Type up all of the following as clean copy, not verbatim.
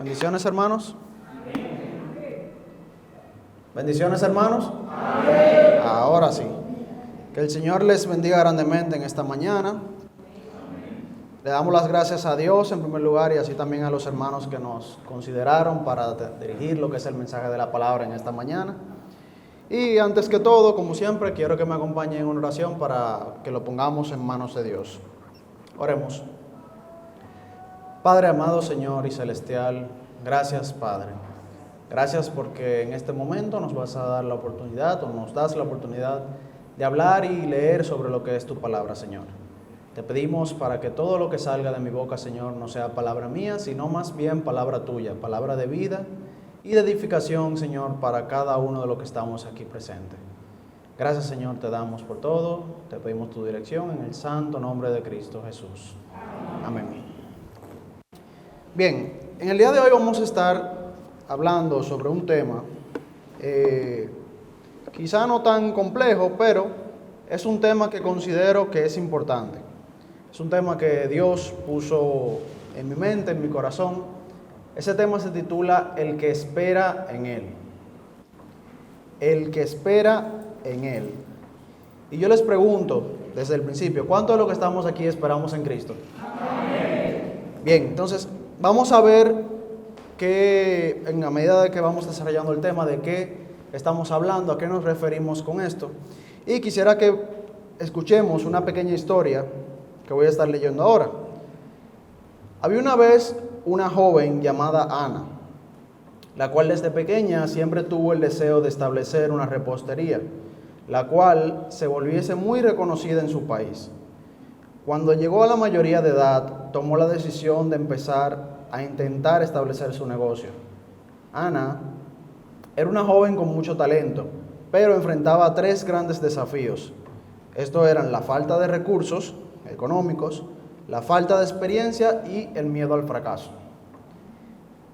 Bendiciones, hermanos. Bendiciones, hermanos. Ahora sí. Que el Señor les bendiga grandemente en esta mañana. Le damos las gracias a Dios en primer lugar y así también a los hermanos que nos consideraron para dirigir lo que es el mensaje de la palabra en esta mañana. Y antes que todo, como siempre, quiero que me acompañen en una oración para que lo pongamos en manos de Dios. Oremos. Padre amado, Señor y celestial, gracias, Padre. Gracias porque en este momento nos vas a dar la oportunidad, o nos das la oportunidad de hablar y leer sobre lo que es tu palabra, Señor. Te pedimos para que todo lo que salga de mi boca, Señor, no sea palabra mía, sino más bien palabra tuya, palabra de vida y de edificación, Señor, para cada uno de los que estamos aquí presentes. Gracias, Señor, te damos por todo. Te pedimos tu dirección en el santo nombre de Cristo Jesús. Amén. Bien, en el día de hoy vamos a estar hablando sobre un tema quizá no tan complejo, pero es un tema que considero que es importante. Es un tema que Dios puso en mi mente, en mi corazón. Ese tema se titula El que espera en Él. El que espera en Él. Y yo les pregunto desde el principio, ¿cuántos de los que estamos aquí esperamos en Cristo? Amén. Bien, entonces vamos a ver que en la medida de que vamos desarrollando el tema, de qué estamos hablando, a qué nos referimos con esto. Y quisiera que escuchemos una pequeña historia que voy a estar leyendo ahora. Había una vez una joven llamada Ana, la cual desde pequeña siempre tuvo el deseo de establecer una repostería, la cual se volviese muy reconocida en su país. Cuando llegó a la mayoría de edad, tomó la decisión de empezar a intentar establecer su negocio. Ana era una joven con mucho talento, pero enfrentaba 3 grandes desafíos. Estos eran la falta de recursos económicos, la falta de experiencia y el miedo al fracaso.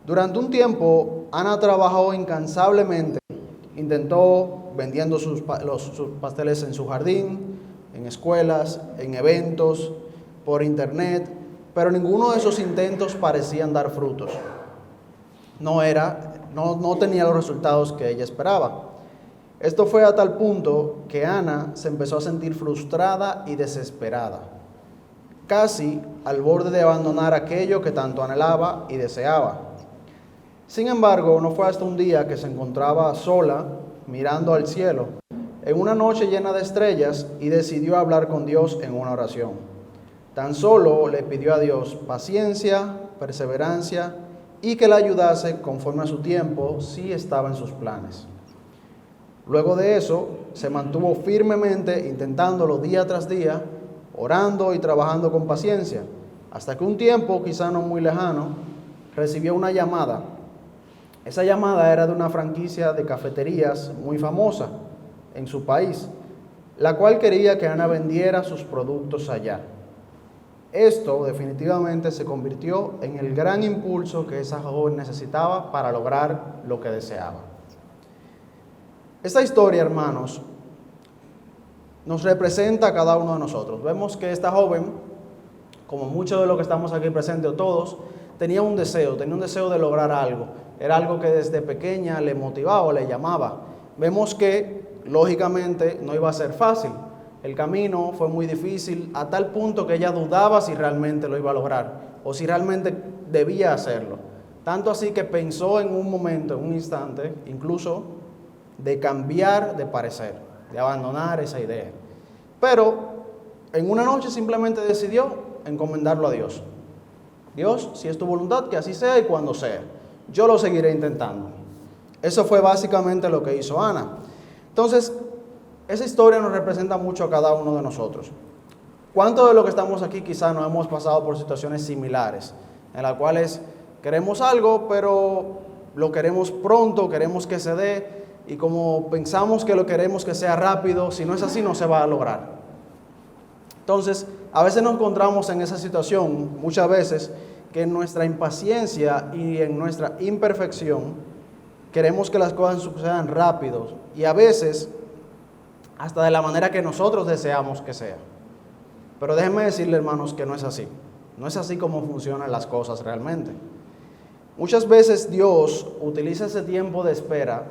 Durante un tiempo, Ana trabajó incansablemente. Intentó vendiendo sus pasteles en su jardín, en escuelas, en eventos, por internet, pero ninguno de esos intentos parecían dar frutos. No tenía los resultados que ella esperaba. Esto fue a tal punto que Ana se empezó a sentir frustrada y desesperada, casi al borde de abandonar aquello que tanto anhelaba y deseaba. Sin embargo, no fue hasta un día que se encontraba sola, mirando al cielo, en una noche llena de estrellas, y decidió hablar con Dios en una oración. Tan solo le pidió a Dios paciencia, perseverancia y que la ayudase conforme a su tiempo si estaba en sus planes. Luego de eso, se mantuvo firmemente intentándolo día tras día, orando y trabajando con paciencia, hasta que un tiempo, quizá no muy lejano, recibió una llamada. Esa llamada era de una franquicia de cafeterías muy famosa en su país, la cual quería que Ana vendiera sus productos allá. Esto definitivamente se convirtió en el gran impulso que esa joven necesitaba para lograr lo que deseaba. Esta historia, hermanos, nos representa a cada uno de nosotros. Vemos que esta joven, como muchos de los que estamos aquí presentes, o todos, tenía un deseo de lograr algo. Era algo que desde pequeña le motivaba o le llamaba. Vemos que, lógicamente, no iba a ser fácil. El camino fue muy difícil, a tal punto que ella dudaba si realmente lo iba a lograr o si realmente debía hacerlo. Tanto así que pensó en un momento, en un instante, incluso de cambiar de parecer, de abandonar esa idea. Pero en una noche simplemente decidió encomendarlo a Dios. Dios, si es tu voluntad, que así sea y cuando sea. Yo lo seguiré intentando. Eso fue básicamente lo que hizo Ana. Entonces, esa historia nos representa mucho a cada uno de nosotros. ¿Cuántos de los que estamos aquí quizás no hemos pasado por situaciones similares, en las cuales queremos algo, pero lo queremos pronto, queremos que se dé, y como pensamos que lo queremos que sea rápido, si no es así no se va a lograr? Entonces, a veces nos encontramos en esa situación, muchas veces, que en nuestra impaciencia y en nuestra imperfección queremos que las cosas sucedan rápido y a veces hasta de la manera que nosotros deseamos que sea. Pero déjenme decirle, hermanos, que no es así. No es así como funcionan las cosas realmente. Muchas veces Dios utiliza ese tiempo de espera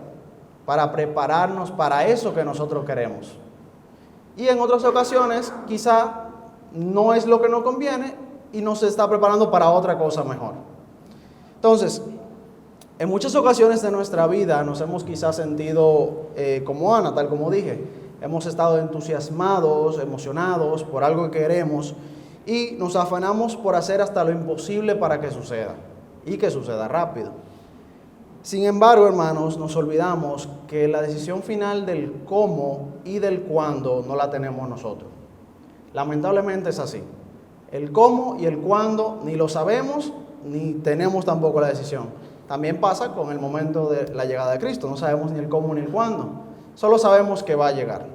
para prepararnos para eso que nosotros queremos. Y en otras ocasiones quizá no es lo que nos conviene y nos está preparando para otra cosa mejor. Entonces, en muchas ocasiones de nuestra vida nos hemos quizás sentido como Ana, tal como dije. Hemos estado entusiasmados, emocionados por algo que queremos y nos afanamos por hacer hasta lo imposible para que suceda y que suceda rápido. Sin embargo, hermanos, nos olvidamos que la decisión final del cómo y del cuándo no la tenemos nosotros. Lamentablemente es así. El cómo y el cuándo ni lo sabemos ni tenemos tampoco la decisión. También pasa con el momento de la llegada de Cristo. No sabemos ni el cómo ni el cuándo. Solo sabemos que va a llegar.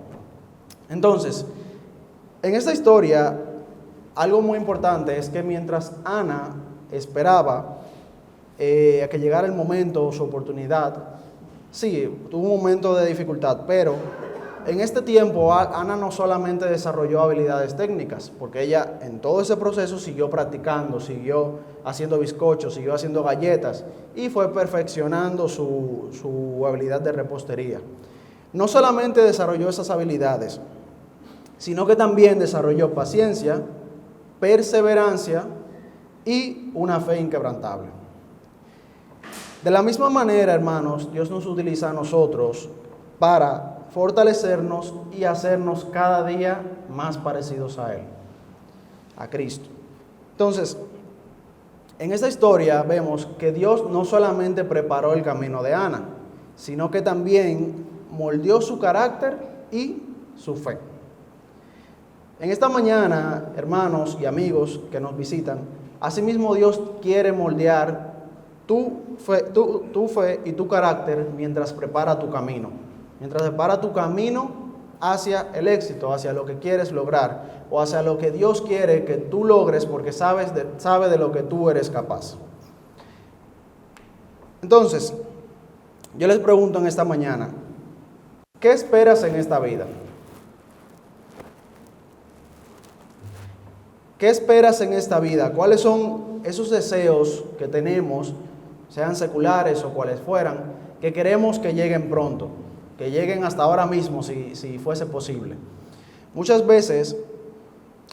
Entonces, en esta historia, algo muy importante es que mientras Ana esperaba a que llegara el momento, su oportunidad, sí, tuvo un momento de dificultad, pero en este tiempo Ana no solamente desarrolló habilidades técnicas, porque ella en todo ese proceso siguió practicando, siguió haciendo bizcochos, siguió haciendo galletas y fue perfeccionando su habilidad de repostería. No solamente desarrolló esas habilidades, sino que también desarrolló paciencia, perseverancia y una fe inquebrantable. De la misma manera, hermanos, Dios nos utiliza a nosotros para fortalecernos y hacernos cada día más parecidos a Él, a Cristo. Entonces, en esta historia vemos que Dios no solamente preparó el camino de Ana, sino que también moldeó su carácter y su fe. En esta mañana, hermanos y amigos que nos visitan, asimismo Dios quiere moldear tu fe y tu carácter mientras prepara tu camino. Mientras prepara tu camino hacia el éxito, hacia lo que quieres lograr o hacia lo que Dios quiere que tú logres porque sabe de lo que tú eres capaz. Entonces, yo les pregunto en esta mañana, ¿qué esperas en esta vida? ¿Qué esperas en esta vida? ¿Cuáles son esos deseos que tenemos, sean seculares o cuales fueran, que queremos que lleguen pronto? Que lleguen hasta ahora mismo si fuese posible. Muchas veces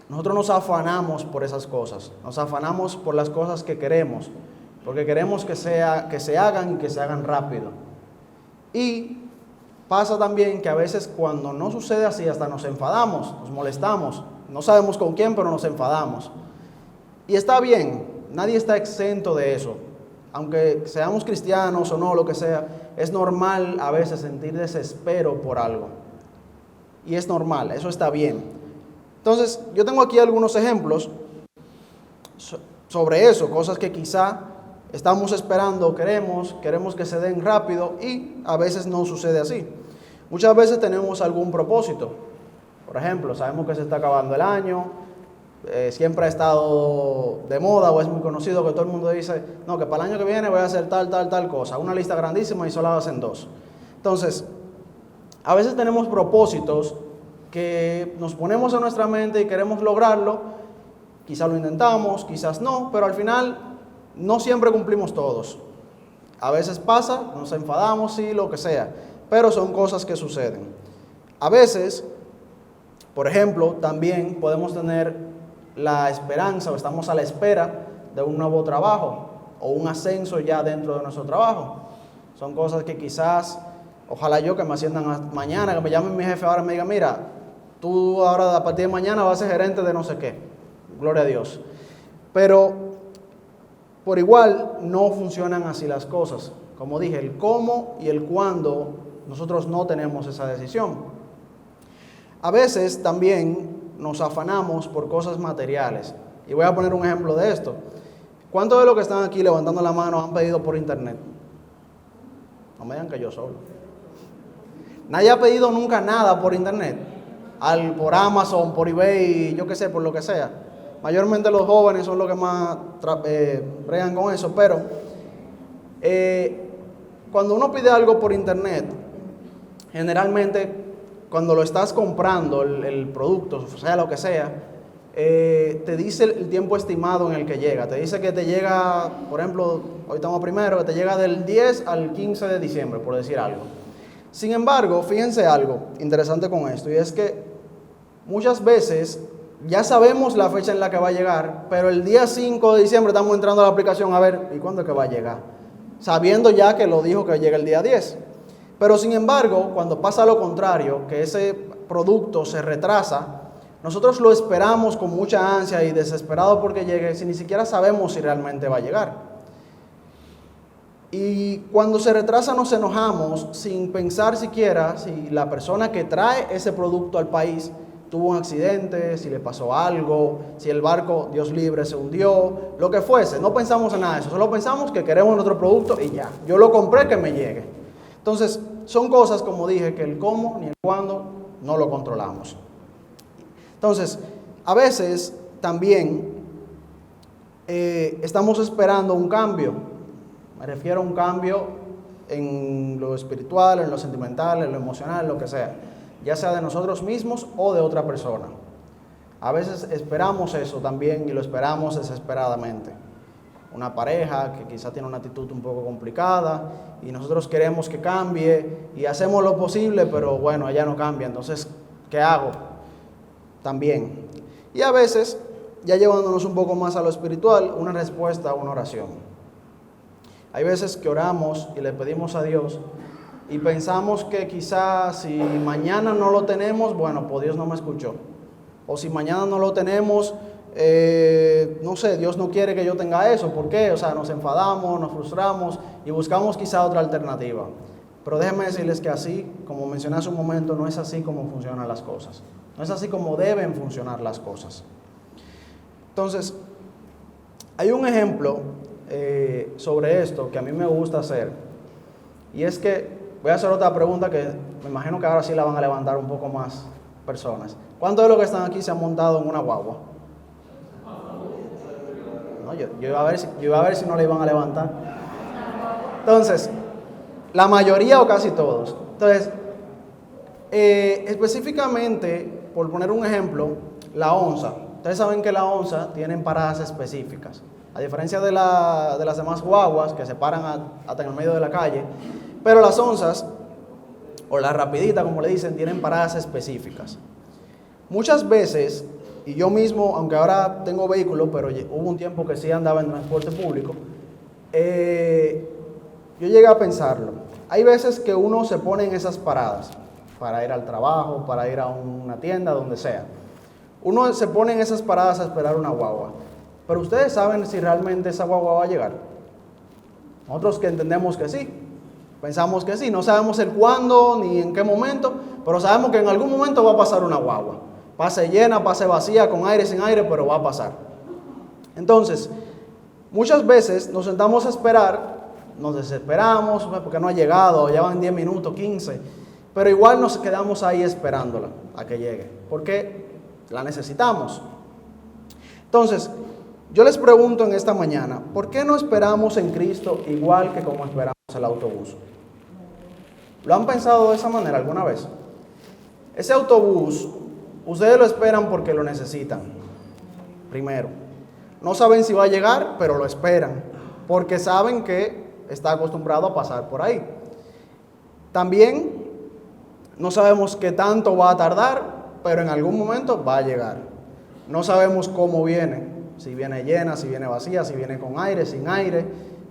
nosotros nos afanamos por esas cosas, nos afanamos por las cosas que queremos, porque queremos que se hagan y que se hagan rápido. Y pasa también que a veces cuando no sucede así hasta nos enfadamos, nos molestamos, no sabemos con quién, pero nos enfadamos. Y está bien, nadie está exento de eso. Aunque seamos cristianos o no, lo que sea, es normal a veces sentir desespero por algo. Y es normal, eso está bien. Entonces, yo tengo aquí algunos ejemplos sobre eso, cosas que quizá estamos esperando, queremos que se den rápido y a veces no sucede así. Muchas veces tenemos algún propósito. Por ejemplo, sabemos que se está acabando el año, siempre ha estado de moda o es muy conocido que todo el mundo dice, no, que para el año que viene voy a hacer tal cosa, una lista grandísima y solo hacen 2. Entonces, a veces tenemos propósitos que nos ponemos en nuestra mente y queremos lograrlo, quizás lo intentamos, quizás no, pero al final no siempre cumplimos todos. A veces pasa, nos enfadamos, sí, lo que sea, pero son cosas que suceden. A veces, por ejemplo, también podemos tener la esperanza o estamos a la espera de un nuevo trabajo o un ascenso ya dentro de nuestro trabajo. Son cosas que quizás, ojalá yo que me asciendan mañana, que me llame mi jefe ahora y me diga, mira, tú ahora a partir de mañana vas a ser gerente de no sé qué. Gloria a Dios. Pero por igual no funcionan así las cosas. Como dije, el cómo y el cuándo, nosotros no tenemos esa decisión. A veces también nos afanamos por cosas materiales. Y voy a poner un ejemplo de esto. ¿Cuántos de los que están aquí levantando la mano han pedido por internet? No me digan que yo solo. Nadie ha pedido nunca nada por internet. Por Amazon, por eBay, yo qué sé, por lo que sea. Mayormente los jóvenes son los que más bregan con eso. Pero cuando uno pide algo por internet, generalmente cuando lo estás comprando, el producto, sea lo que sea, te dice el tiempo estimado en el que llega. Te dice que te llega, por ejemplo, hoy estamos primero, que te llega del 10 al 15 de diciembre, por decir algo. Sin embargo, fíjense algo interesante con esto, y es que muchas veces ya sabemos la fecha en la que va a llegar, pero el día 5 de diciembre estamos entrando a la aplicación a ver, ¿y cuándo es que va a llegar? Sabiendo ya que lo dijo que llega el día 10. Pero sin embargo, cuando pasa lo contrario, que ese producto se retrasa, nosotros lo esperamos con mucha ansia y desesperado porque llegue, si ni siquiera sabemos si realmente va a llegar. Y cuando se retrasa nos enojamos sin pensar siquiera si la persona que trae ese producto al país tuvo un accidente, si le pasó algo, si el barco, Dios libre, se hundió, lo que fuese. No pensamos en nada de eso, solo pensamos que queremos nuestro producto y ya. Yo lo compré, que me llegue. Entonces, son cosas, como dije, que el cómo ni el cuándo no lo controlamos. Entonces, a veces también estamos esperando un cambio. Me refiero a un cambio en lo espiritual, en lo sentimental, en lo emocional, en lo que sea. Ya sea de nosotros mismos o de otra persona. A veces esperamos eso también y lo esperamos desesperadamente. Una pareja que quizá tiene una actitud un poco complicada y nosotros queremos que cambie y hacemos lo posible, pero bueno, ella no cambia, entonces, ¿qué hago? También. Y a veces, ya llevándonos un poco más a lo espiritual, una respuesta a una oración. Hay veces que oramos y le pedimos a Dios y pensamos que quizás si mañana no lo tenemos, bueno, pues Dios no me escuchó. O si mañana no lo tenemos, no sé, Dios no quiere que yo tenga eso. ¿Por qué? O sea, nos enfadamos, nos frustramos y buscamos quizá otra alternativa. Pero déjenme decirles que así, como mencioné hace un momento, no es así como funcionan las cosas. No es así como deben funcionar las cosas. Entonces, hay un ejemplo sobre esto que a mí me gusta hacer. Y es que voy a hacer otra pregunta que me imagino que ahora sí la van a levantar un poco más personas. ¿Cuántos de los que están aquí se han montado en una guagua? No, yo iba a ver si no la iban a levantar. Entonces, la mayoría o casi todos. Entonces, específicamente, por poner un ejemplo, la onza. Ustedes saben que la onza tienen paradas específicas. A diferencia de las demás guaguas que se paran hasta en el medio de la calle, pero las onzas, o la rapidita como le dicen, tienen paradas específicas. Muchas veces, y yo mismo, aunque ahora tengo vehículo, pero hubo un tiempo que sí andaba en transporte público, yo llegué a pensarlo. Hay veces que uno se pone en esas paradas, para ir al trabajo, para ir a una tienda, donde sea. Uno se pone en esas paradas a esperar una guagua. Pero ustedes saben si realmente esa guagua va a llegar. Nosotros que entendemos que sí, pensamos que sí, no sabemos el cuándo ni en qué momento, pero sabemos que en algún momento va a pasar una guagua. Pase llena, pase vacía, con aire, sin aire, pero va a pasar. Entonces, muchas veces nos sentamos a esperar, nos desesperamos porque no ha llegado, ya van 10 minutos, 15, pero igual nos quedamos ahí esperándola a que llegue, porque la necesitamos. Entonces, yo les pregunto en esta mañana, ¿por qué no esperamos en Cristo igual que como esperamos el autobús? ¿Lo han pensado de esa manera alguna vez? Ese autobús, ustedes lo esperan porque lo necesitan, primero. No saben si va a llegar, pero lo esperan, porque saben que está acostumbrado a pasar por ahí. También no sabemos qué tanto va a tardar, pero en algún momento va a llegar. No sabemos cómo viene. Si viene llena, si viene vacía, si viene con aire, sin aire,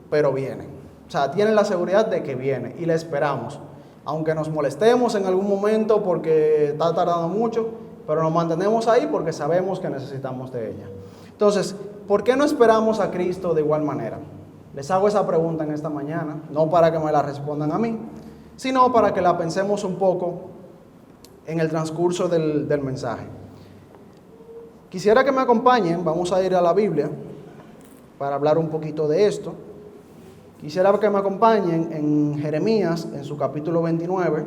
pero viene. O sea, tienen la seguridad de que viene y la esperamos. Aunque nos molestemos en algún momento porque está tardando mucho, pero nos mantenemos ahí porque sabemos que necesitamos de ella. Entonces, ¿por qué no esperamos a Cristo de igual manera? Les hago esa pregunta en esta mañana, no para que me la respondan a mí, sino para que la pensemos un poco en el transcurso del mensaje. Quisiera que me acompañen, vamos a ir a la Biblia para hablar un poquito de esto. Quisiera que me acompañen en Jeremías, en su capítulo 29,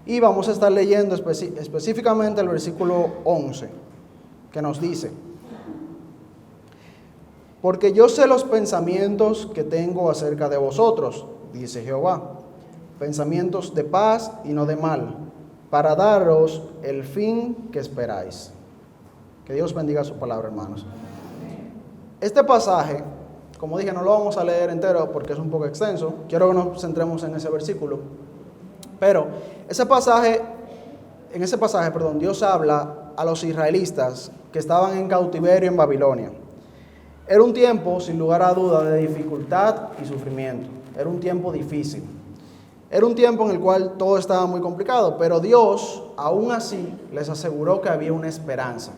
y vamos a estar leyendo específicamente el versículo 11, que nos dice: porque yo sé los pensamientos que tengo acerca de vosotros, dice Jehová, pensamientos de paz y no de mal, para daros el fin que esperáis. Que Dios bendiga su palabra, hermanos. Este pasaje, como dije, no lo vamos a leer entero porque es un poco extenso. Quiero que nos centremos en ese versículo. Pero en ese pasaje, Dios habla a los israelitas que estaban en cautiverio en Babilonia. Era un tiempo, sin lugar a duda, de dificultad y sufrimiento. Era un tiempo difícil. Era un tiempo en el cual todo estaba muy complicado, pero Dios, aún así, les aseguró que había una esperanza.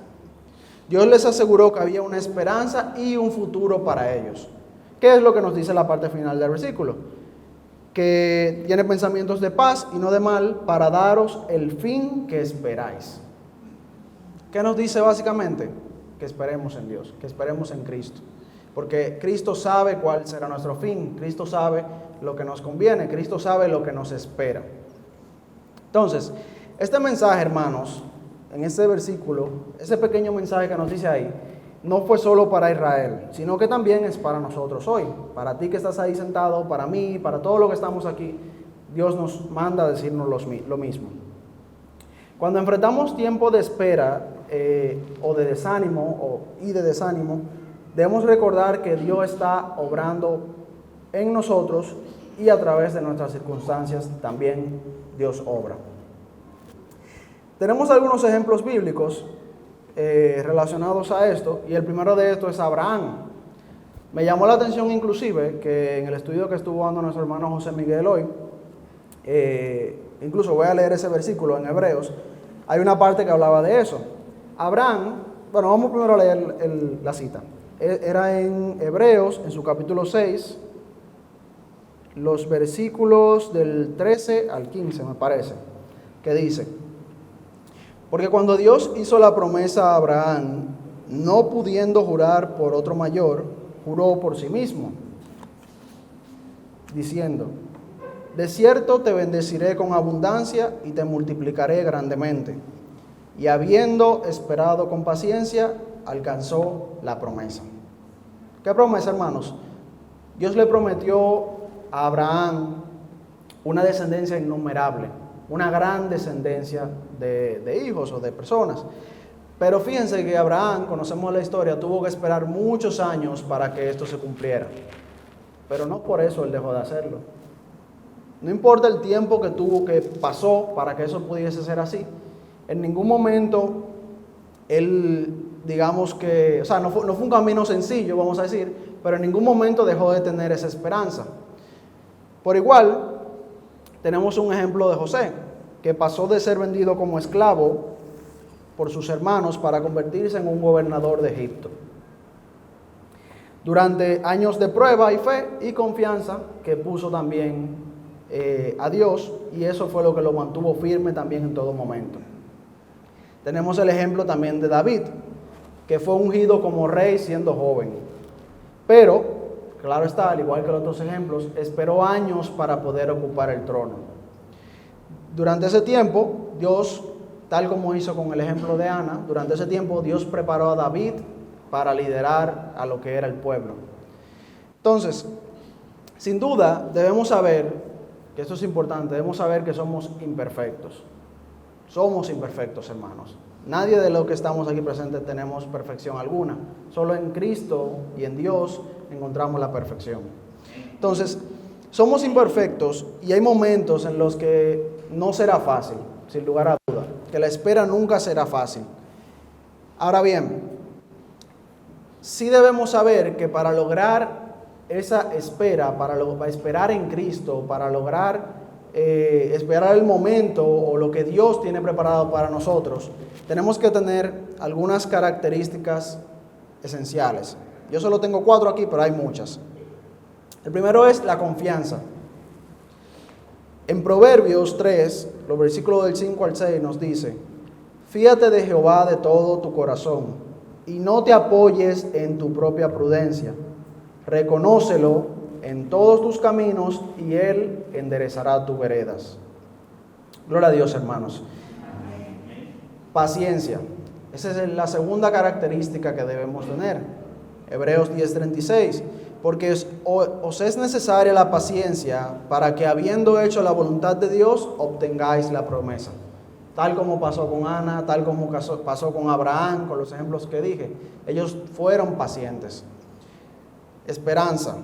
Dios les aseguró que había una esperanza y un futuro para ellos. ¿Qué es lo que nos dice la parte final del versículo? Que tiene pensamientos de paz y no de mal para daros el fin que esperáis. ¿Qué nos dice básicamente? Que esperemos en Dios, que esperemos en Cristo. Porque Cristo sabe cuál será nuestro fin, Cristo sabe lo que nos conviene, Cristo sabe lo que nos espera. Entonces, este mensaje, hermanos, en este versículo, ese pequeño mensaje que nos dice ahí, no fue solo para Israel, sino que también es para nosotros hoy. Para ti que estás ahí sentado, para mí, para todos los que estamos aquí, Dios nos manda a decirnos lo mismo. Cuando enfrentamos tiempo de espera o de desánimo debemos recordar que Dios está obrando en nosotros y a través de nuestras circunstancias también Dios obra. Tenemos algunos ejemplos bíblicos relacionados a esto, y el primero de estos es Abraham. Me llamó la atención inclusive que en el estudio que estuvo dando nuestro hermano José Miguel hoy, incluso voy a leer ese versículo en Hebreos, hay una parte que hablaba de eso. Abraham, bueno, vamos primero a leer la cita. Era en Hebreos, en su capítulo 6, los versículos del 13 al 15, me parece, que dice: porque cuando Dios hizo la promesa a Abraham, no pudiendo jurar por otro mayor, juró por sí mismo, diciendo: de cierto te bendeciré con abundancia y te multiplicaré grandemente. Y habiendo esperado con paciencia, alcanzó la promesa. ¿Qué promesa, hermanos? Dios le prometió a Abraham una descendencia innumerable, una gran descendencia de hijos o de personas. Pero fíjense que Abraham, conocemos la historia, tuvo que esperar muchos años para que esto se cumpliera. Pero no por eso él dejó de hacerlo. No importa el tiempo que pasó para que eso pudiese ser así. En ningún momento él, digamos que, o sea, no fue un camino sencillo, vamos a decir, pero en ningún momento dejó de tener esa esperanza. Por igual, tenemos un ejemplo de José, que pasó de ser vendido como esclavo por sus hermanos para convertirse en un gobernador de Egipto. Durante años de prueba y fe y confianza que puso también a Dios, y eso fue lo que lo mantuvo firme también en todo momento. Tenemos el ejemplo también de David, que fue ungido como rey siendo joven, pero, claro está, al igual que los otros ejemplos, esperó años para poder ocupar el trono. Durante ese tiempo, Dios, tal como hizo con el ejemplo de Ana, durante ese tiempo Dios preparó a David para liderar a lo que era el pueblo. Entonces, sin duda, debemos saber, que esto es importante, debemos saber que somos imperfectos. Somos imperfectos, hermanos. Nadie de los que estamos aquí presentes tenemos perfección alguna. Solo en Cristo y en Dios encontramos la perfección. Entonces, somos imperfectos y hay momentos en los que no será fácil, sin lugar a duda, que la espera nunca será fácil. Ahora bien, sí debemos saber que para lograr esa espera, para esperar en Cristo, para lograr esperar el momento o lo que Dios tiene preparado para nosotros, tenemos que tener algunas características esenciales. Yo solo tengo 4 aquí, pero hay muchas. El primero es la confianza. En Proverbios 3, los versículos del 5 al 6 nos dice: fíate de Jehová de todo tu corazón y no te apoyes en tu propia prudencia. Reconócelo en todos tus caminos y Él enderezará tus veredas. Gloria a Dios, hermanos. Paciencia. Esa es la segunda característica que debemos tener. Hebreos 10:36. Porque os es necesaria la paciencia para que, habiendo hecho la voluntad de Dios, obtengáis la promesa. tal como pasó con Ana, tal como pasó con Abraham, con los ejemplos que dije. Ellos fueron pacientes. Esperanza.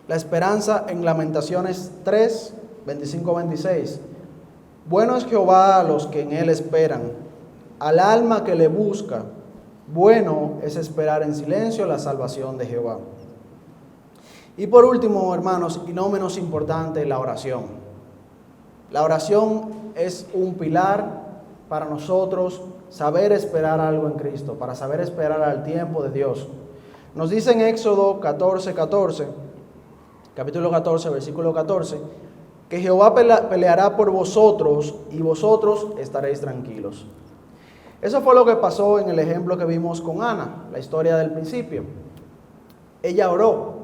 La esperanza en Lamentaciones 3, 25-26. Bueno es Jehová a los que en él esperan, al alma que le busca. Bueno es esperar en silencio la salvación de Jehová. Y por último, hermanos, y no menos importante, la oración. La oración es un pilar para nosotros saber esperar algo en Cristo, para saber esperar al tiempo de Dios. Nos dice en Éxodo 14:14, capítulo 14, versículo 14, que Jehová peleará por vosotros y vosotros estaréis tranquilos. Eso fue lo que pasó en el ejemplo que vimos con Ana, la historia del principio. Ella oró,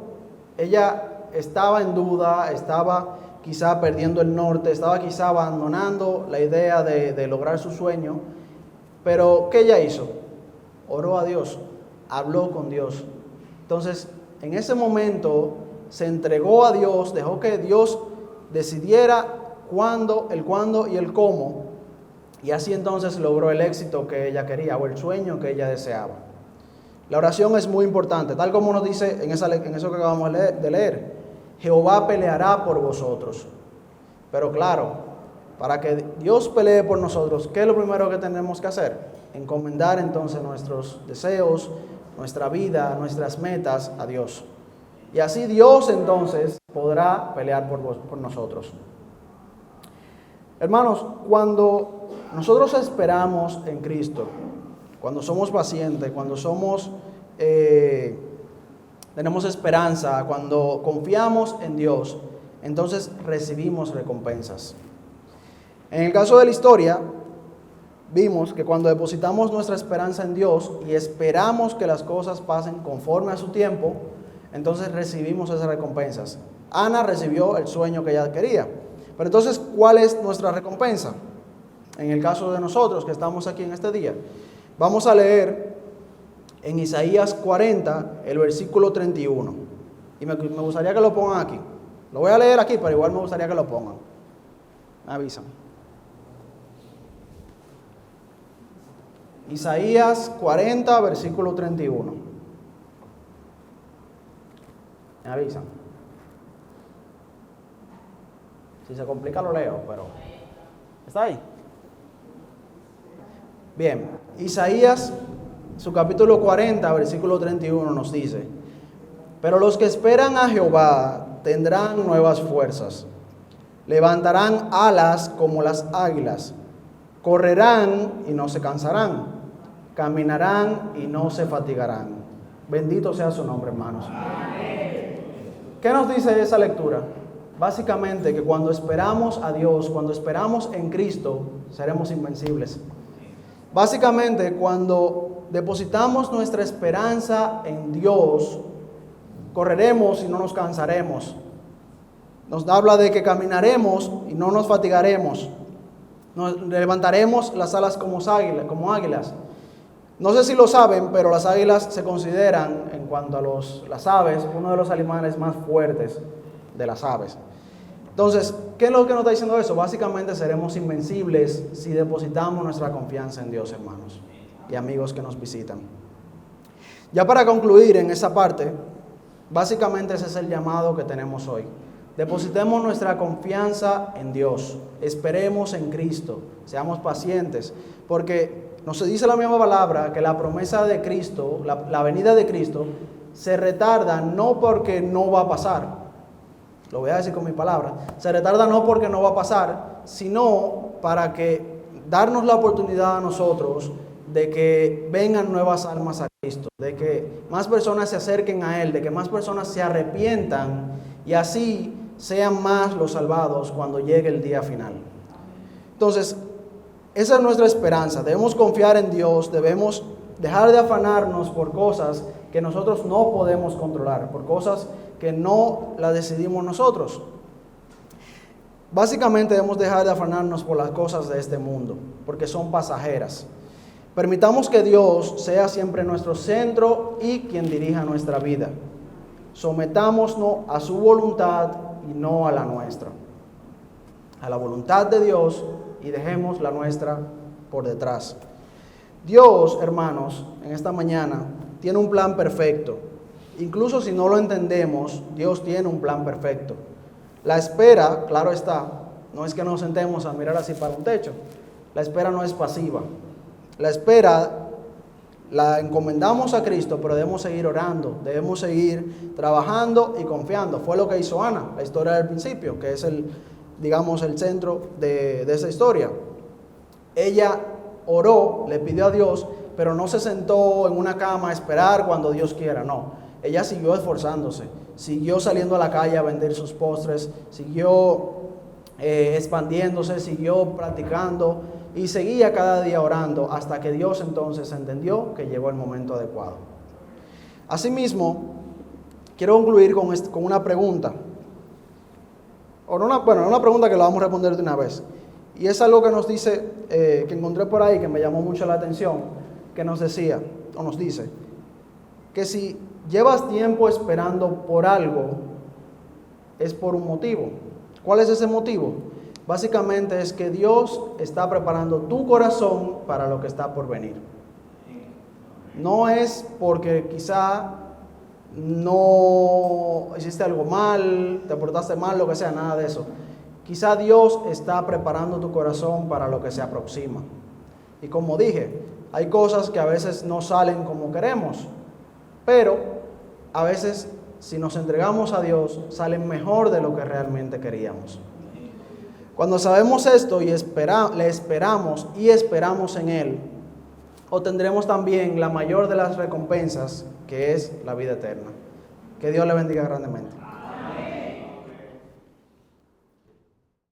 ella estaba en duda, estaba quizá perdiendo el norte, estaba quizá abandonando la idea de lograr su sueño, pero ¿qué ella hizo? Oró a Dios, habló con Dios. Entonces, en ese momento se entregó a Dios, dejó que Dios decidiera el cuándo y el cómo, y así entonces logró el éxito que ella quería o el sueño que ella deseaba. La oración es muy importante, tal como nos dice en eso que acabamos de leer. Jehová peleará por vosotros. Pero claro, para que Dios pelee por nosotros, ¿qué es lo primero que tenemos que hacer? Encomendar entonces nuestros deseos, nuestra vida, nuestras metas a Dios. Y así Dios entonces podrá pelear por nosotros. Hermanos, cuando nosotros esperamos en Cristo, cuando somos pacientes, cuando tenemos esperanza, cuando confiamos en Dios, entonces recibimos recompensas. En el caso de la historia, vimos que cuando depositamos nuestra esperanza en Dios y esperamos que las cosas pasen conforme a su tiempo, entonces recibimos esas recompensas. Ana recibió el sueño que ella quería. Pero entonces, ¿cuál es nuestra recompensa? En el caso de nosotros que estamos aquí en este día, vamos a leer en Isaías 40, el versículo 31. Y me gustaría que lo pongan aquí. Lo voy a leer aquí, pero igual me gustaría que lo pongan. Me avisan. Isaías 40, versículo 31. Me avisan. Si se complica lo leo, pero... ¿Está ahí? Bien, Isaías, su capítulo 40, versículo 31 nos dice: pero los que esperan a Jehová tendrán nuevas fuerzas, levantarán alas como las águilas, correrán y no se cansarán, caminarán y no se fatigarán. Bendito sea su nombre, hermanos. ¿Qué nos dice esa lectura? Básicamente que cuando esperamos a Dios, cuando esperamos en Cristo, seremos invencibles. Básicamente, cuando depositamos nuestra esperanza en Dios, correremos y no nos cansaremos. Nos habla de que caminaremos y no nos fatigaremos. Nos levantaremos las alas como águilas. No sé si lo saben, pero las águilas se consideran, en cuanto a las aves, uno de los animales más fuertes de las aves. Entonces, ¿qué es lo que nos está diciendo eso? Básicamente seremos invencibles si depositamos nuestra confianza en Dios, hermanos y amigos que nos visitan. Ya para concluir en esa parte, básicamente ese es el llamado que tenemos hoy. Depositemos nuestra confianza en Dios, esperemos en Cristo, seamos pacientes, porque nos dice la misma palabra que la promesa de Cristo, la venida de Cristo, se retarda no porque no va a pasar. Lo voy a decir con mi palabra. Se retarda no porque no va a pasar, sino para que darnos la oportunidad a nosotros de que vengan nuevas almas a Cristo, de que más personas se acerquen a Él, de que más personas se arrepientan y así sean más los salvados cuando llegue el día final. Entonces, esa es nuestra esperanza. Debemos confiar en Dios, debemos dejar de afanarnos por cosas que nosotros no podemos controlar, por cosas que no las decidimos nosotros. Básicamente debemos dejar de afanarnos por las cosas de este mundo, porque son pasajeras. Permitamos que Dios sea siempre nuestro centro y quien dirija nuestra vida. Sometámonos a su voluntad y no a la nuestra. A la voluntad de Dios y dejemos la nuestra por detrás. Dios, hermanos, en esta mañana tiene un plan perfecto. Incluso si no lo entendemos, Dios tiene un plan perfecto. La espera, claro está, no es que nos sentemos a mirar así para un techo. La espera no es pasiva. La espera la encomendamos a Cristo, pero debemos seguir orando, debemos seguir trabajando y confiando. Fue lo que hizo Ana, la historia del principio, que es el centro de esa historia. Ella oró, le pidió a Dios, pero no se sentó en una cama a esperar cuando Dios quiera, no. Ella siguió esforzándose, siguió saliendo a la calle a vender sus postres, siguió expandiéndose, siguió practicando y seguía cada día orando hasta que Dios entonces entendió que llegó el momento adecuado. Asimismo, quiero concluir con una pregunta. Una pregunta que la vamos a responder de una vez. Y es algo que nos dice, que encontré por ahí, que me llamó mucho la atención, que nos decía, o nos dice, que si llevas tiempo esperando por algo, es por un motivo. ¿Cuál es ese motivo? Básicamente es que Dios está preparando tu corazón para lo que está por venir. No es porque quizá no hiciste algo mal, te portaste mal, lo que sea, nada de eso. Quizá Dios está preparando tu corazón para lo que se aproxima. Y como dije, hay cosas que a veces no salen como queremos, pero a veces si nos entregamos a Dios, salen mejor de lo que realmente queríamos. Cuando sabemos esto y le esperamos y esperamos en Él, obtendremos también la mayor de las recompensas, que es la vida eterna. Que Dios le bendiga grandemente.